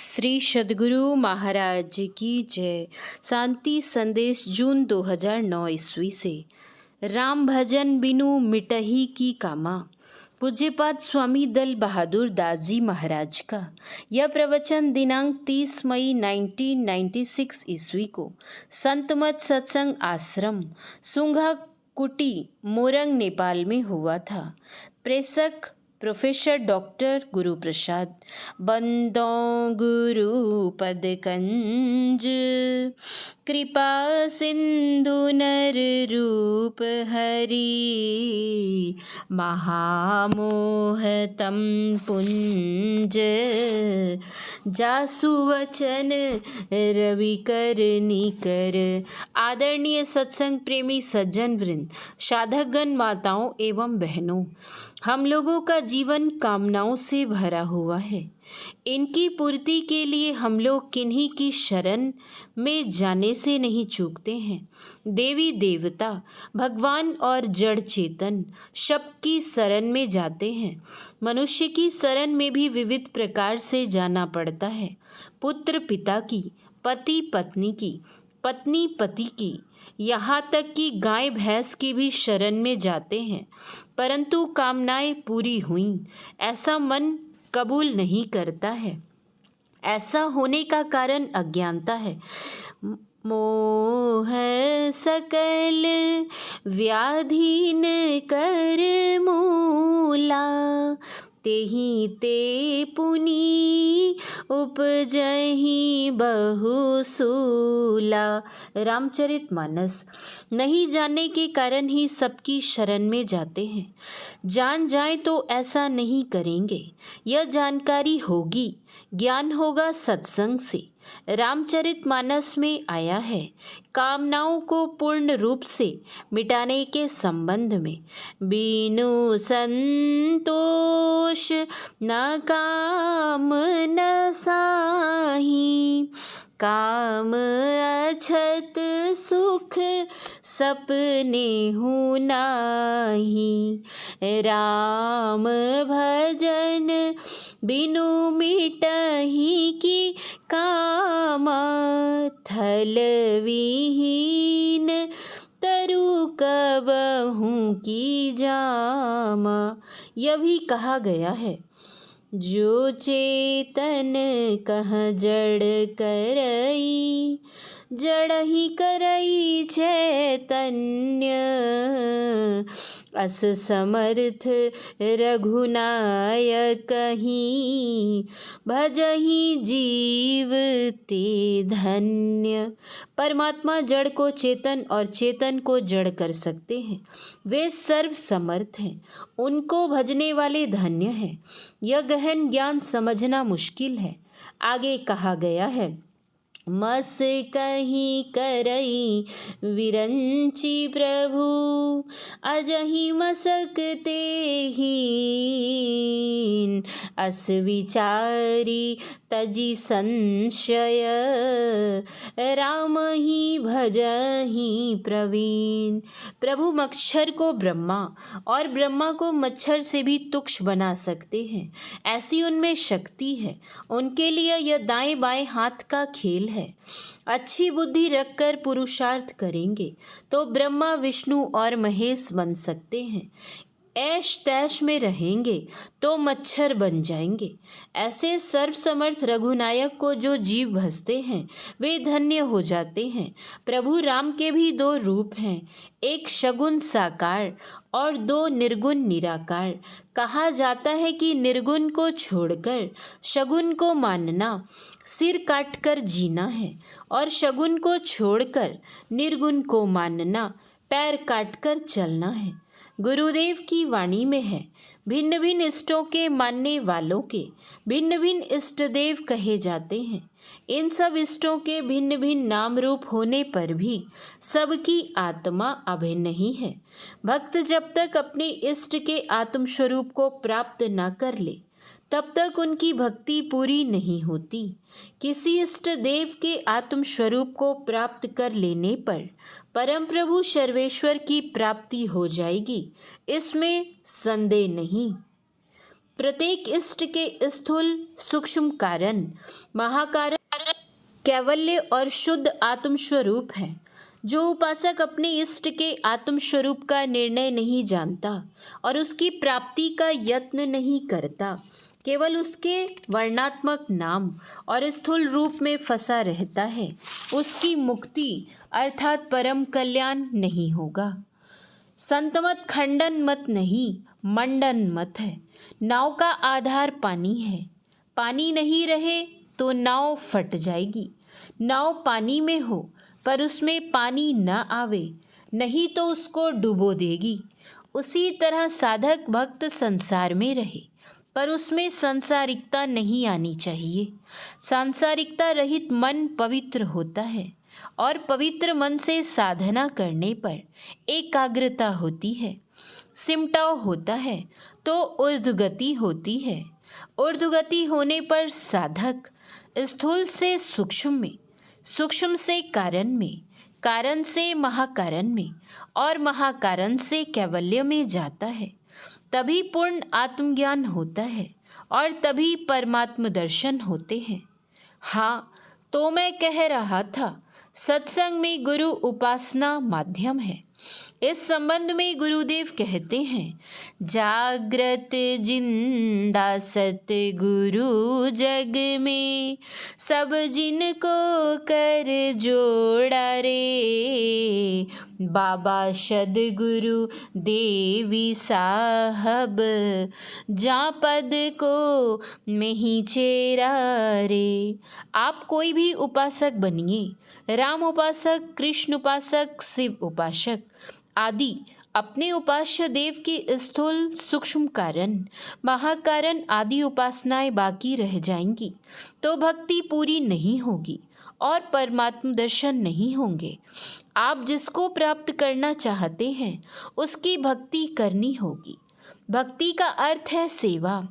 श्री सद्गुरु महाराज की जय। शांति संदेश जून 2009 ईस्वी से। राम भजन बिनु मिटही की कामा। पूज्यपाद स्वामी दल बहादुर दास जी महाराज का यह प्रवचन दिनांक 30 मई 1996 ईस्वी को संतमत सत्संग आश्रम सुंघा कुटी मोरंग नेपाल में हुआ था। प्रेषक प्रोफेसर डॉक्टर गुरु प्रसाद। बंदों गुरु पद कंज कृपा सिंधु नर रूप हरि महामोह तम पुंज जासु वचन रवि कर निकर। आदरणीय सत्संग प्रेमी सज्जन वृंद, साधकगण, माताओं एवं बहनों, हम लोगों का जीवन कामनाओं से भरा हुआ है। इनकी पूर्ति के लिए हम लोग किन्हीं की शरण में जाने से नहीं चूकते हैं। देवी देवता, भगवान और जड़ चेतन सबकी शरण में जाते हैं। मनुष्य की शरण में भी विविध प्रकार से जाना पड़ता है। पुत्र पिता की, पति पत्नी की, पत्नी पति की, यहाँ तक कि गाय भैंस की भी शरण में जाते हैं, परंतु कामनाएं पूरी हुई ऐसा मन कबूल नहीं करता है। ऐसा होने का कारण अज्ञानता है। मोह सकल व्याधीन कर मूला, तेहि ते पुनि उपजहि बहुसूला। रामचरितमानस। नहीं जानने के कारण ही सबकी शरण में जाते हैं। जान जाए तो ऐसा नहीं करेंगे। यह जानकारी होगी, ज्ञान होगा सत्संग से। रामचरितमानस में आया है, कामनाओं को पूर्ण रूप से मिटाने के संबंध में। बिनु संतोष न काम न साही, काम अछत सुख सपने हूँ नाही। राम भजन बिनु मिटही की कामा, थल विहीन तरु कबहू की जामा। यह भी कहा गया है, जो चेतन कह जड़ करई, जड़ ही करई चैतन्य। अस समर्थ रघुनायक ही, भजहि जीव ते धन्य। परमात्मा जड़ को चेतन और चेतन को जड़ कर सकते हैं। वे सर्व समर्थ हैं, उनको भजने वाले धन्य हैं। यह गहन ज्ञान समझना मुश्किल है। आगे कहा गया है, मस कहीं करई विरंची प्रभु, अजहि मसकते हीन। अस विचारी तजी संशय, राम ही भजहि प्रवीण। प्रभु मच्छर को ब्रह्मा और ब्रह्मा को मच्छर से भी तुक्ष बना सकते हैं, ऐसी उनमें शक्ति है। उनके लिए यह दाएं बाएं हाथ का खेल है। अच्छी बुद्धि रखकर पुरुषार्थ करेंगे तो ब्रह्मा विष्णु और महेश बन सकते हैं। ऐश तैश में रहेंगे तो मच्छर बन जाएंगे। ऐसे सर्वसमर्थ रघुनायक को जो जीव भजते हैं वे धन्य हो जाते हैं। प्रभु राम के भी दो रूप हैं, एक सगुण साकार और दो निर्गुण निराकार। कहा जाता है कि निर्गुण को छोड़कर सगुण को मानना सिर काटकर जीना है, और सगुण को छोड़कर निर्गुण को मानना पैर काटकर चलना है। गुरुदेव की वाणी में है, भिन्न भिन्न इष्टों के मानने वालों के भिन्न भिन्न इष्ट देव कहे जाते हैं। इन सब इष्टों के भिन्न भिन्न नाम रूप होने पर भी सबकी आत्मा अभिन्न ही है। भक्त जब तक अपने इष्ट के आत्म स्वरूप को प्राप्त न कर ले, तब तक उनकी भक्ति पूरी नहीं होती। किसी इष्ट देव के आत्म स्वरूप को प्राप्त कर लेने पर परम प्रभु सर्वेश्वर की प्राप्ति हो जाएगी, इसमें संदेह नहीं। प्रत्येक इष्ट के स्थूल सूक्ष्म कारण महाकारण कैवल्य और शुद्ध आत्म स्वरूप है। जो उपासक अपने इष्ट के आत्म स्वरूप का निर्णय नहीं जानता और उसकी प्राप्ति का यत्न नहीं करता, केवल उसके वर्णात्मक नाम और स्थूल रूप में फंसा रहता है, उसकी मुक्ति अर्थात परम कल्याण नहीं होगा। संतमत खंडन मत नहीं, मंडन मत है। नाव का आधार पानी है। पानी नहीं रहे तो नाव फट जाएगी। नाव पानी में हो पर उसमें पानी न आवे, नहीं तो उसको डुबो देगी। उसी तरह साधक भक्त संसार में रहे पर उसमें सांसारिकता नहीं आनी चाहिए। सांसारिकता रहित मन पवित्र होता है और पवित्र मन से साधना करने पर एकाग्रता होती है, सिमटाव होता है तो ऊर्ध्वगति होती है। ऊर्ध्वगति होने पर साधक स्थूल से सूक्ष्म में, सूक्ष्म से कारण में, कारण से महाकारण में और महाकारण से कैवल्य में जाता है। तभी पूर्ण आत्मज्ञान होता है और तभी परमात्म दर्शन होते हैं। हाँ, तो मैं कह रहा था, सत्संग में गुरु उपासना माध्यम है। इस संबंध में गुरुदेव कहते हैं, जागृत जिंदा सतगुरु जग में, सब जिनको कर जोड़ा रे, बाबा सदगुरु देवी साहब, जा पद को में ही चेरा रे। आप कोई भी उपासक बनिए, राम उपासक, कृष्ण उपासक, शिव उपासक आदि अपने उपास्य देव की स्थूल सूक्ष्म कारण महाकारण आदि उपासनाएं बाकी रह जाएंगी तो भक्ति पूरी नहीं होगी और परमात्म दर्शन नहीं होंगे। आप जिसको प्राप्त करना चाहते हैं उसकी भक्ति करनी होगी। भक्ति का अर्थ है सेवा।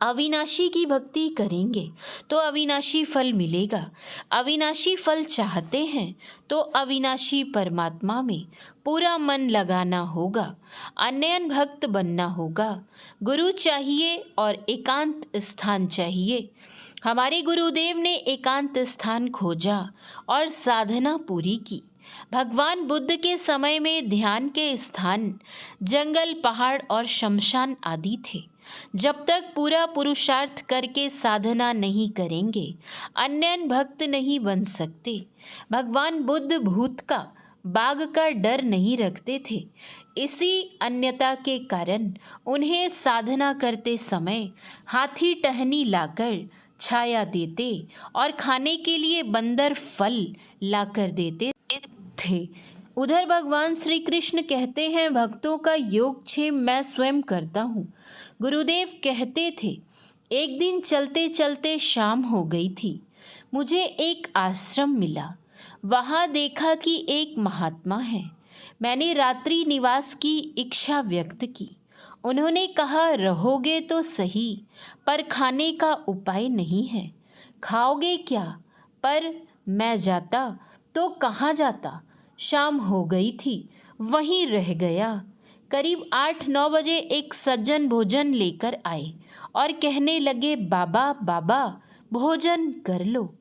अविनाशी की भक्ति करेंगे तो अविनाशी फल मिलेगा। अविनाशी फल चाहते हैं तो अविनाशी परमात्मा में पूरा मन लगाना होगा, अनन्य भक्त बनना होगा। गुरु चाहिए और एकांत स्थान चाहिए। हमारे गुरुदेव ने एकांत स्थान खोजा और साधना पूरी की। भगवान बुद्ध के समय में ध्यान के स्थान जंगल, पहाड़ और शमशान आदि थे। जब तक पूरा पुरुषार्थ करके साधना नहीं करेंगे, अनन्य भक्त नहीं बन सकते। भगवान बुद्ध भूत का, बाघ का डर नहीं रखते थे। इसी अन्यता के कारण उन्हें साधना करते समय हाथी टहनी लाकर छाया देते और खाने के लिए बंदर फल लाकर देते थे। उधर भगवान श्री कृष्ण कहते हैं, भक्तों का योगक्षेम मैं स्वयं करता हूँ। गुरुदेव कहते थे, एक दिन चलते चलते शाम हो गई थी। मुझे एक आश्रम मिला। वहाँ देखा कि एक महात्मा है। मैंने रात्रि निवास की इच्छा व्यक्त की। उन्होंने कहा, रहोगे तो सही पर खाने का उपाय नहीं है। खाओगे क्या? पर मैं जाता तो कहाँ जाता? शाम हो गई थी, वहीं रह गया। करीब 8-9 बजे एक सज्जन भोजन लेकर आए और कहने लगे, बाबा बाबा भोजन कर लो।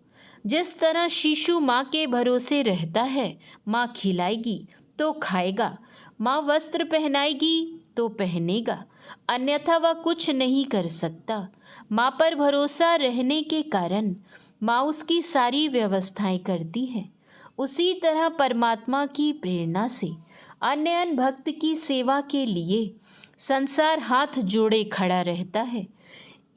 जिस तरह शिशु माँ के भरोसे रहता है, माँ खिलाएगी तो खाएगा, माँ वस्त्र पहनाएगी तो पहनेगा, अन्यथा वह कुछ नहीं कर सकता। माँ पर भरोसा रहने के कारण माँ उसकी सारी व्यवस्थाएं करती है। उसी तरह परमात्मा की प्रेरणा से अन्य भक्त की सेवा के लिए संसार हाथ जोड़े खड़ा रहता है।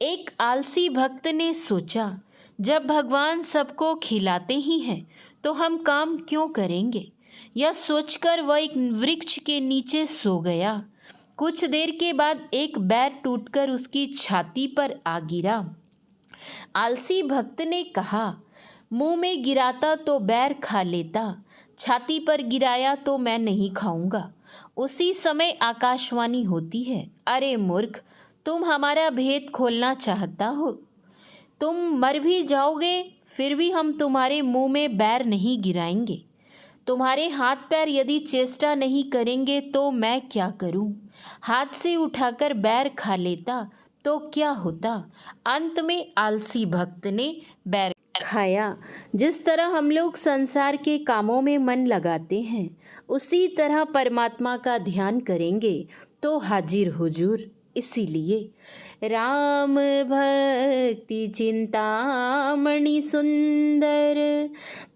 एक आलसी भक्त ने सोचा, जब भगवान सबको खिलाते ही हैं तो हम काम क्यों करेंगे। यह सोचकर वह एक वृक्ष के नीचे सो गया। कुछ देर के बाद एक बैर टूटकर उसकी छाती पर आ गिरा। आलसी भक्त ने कहा, मुंह में गिराता तो बैर खा लेता, छाती पर गिराया तो मैं नहीं खाऊंगा। उसी समय आकाशवाणी होती है, अरे मूर्ख, तुम हमारा भेद खोलना चाहता हो? तुम मर भी जाओगे फिर भी हम तुम्हारे मुंह में बैर नहीं गिराएंगे। तुम्हारे हाथ पैर यदि चेष्टा नहीं करेंगे तो मैं क्या करूं? हाथ से उठाकर बैर खा लेता तो क्या होता? अंत में आलसी भक्त ने बैर खाया। जिस तरह हम लोग संसार के कामों में मन लगाते हैं, उसी तरह परमात्मा का ध्यान करेंगे तो हाजिर हुजूर। इसीलिए राम भक्ति चिंतामणि सुंदर,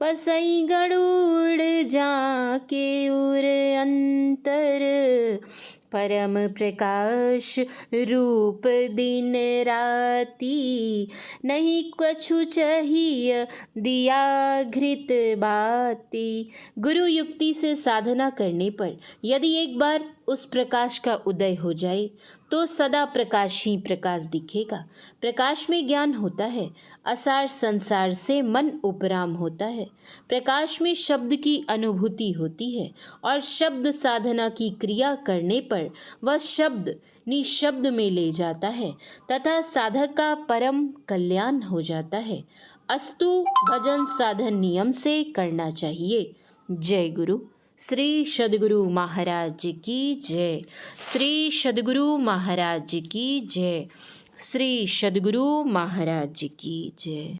पसई गरुड़ जाके उर अंतर, परम प्रकाश रूप दिन राती, नहीं कछु चाहिए दिया घृत बाती। गुरु युक्ति से साधना करने पर यदि एक बार उस प्रकाश का उदय हो जाए तो सदा प्रकाश ही प्रकाश दिखेगा। प्रकाश में ज्ञान होता है, असार संसार से मन उपराम होता है। प्रकाश में शब्द की अनुभूति होती है और शब्द साधना की क्रिया करने पर वह शब्द निशब्द में ले जाता है तथा साधक का परम कल्याण हो जाता है। अस्तु भजन साधन नियम से करना चाहिए। जय गुरु। श्री सद्गुरु महाराज की जय। श्री सद्गुरु महाराज की जय। श्री सद्गुरु महाराज की जय।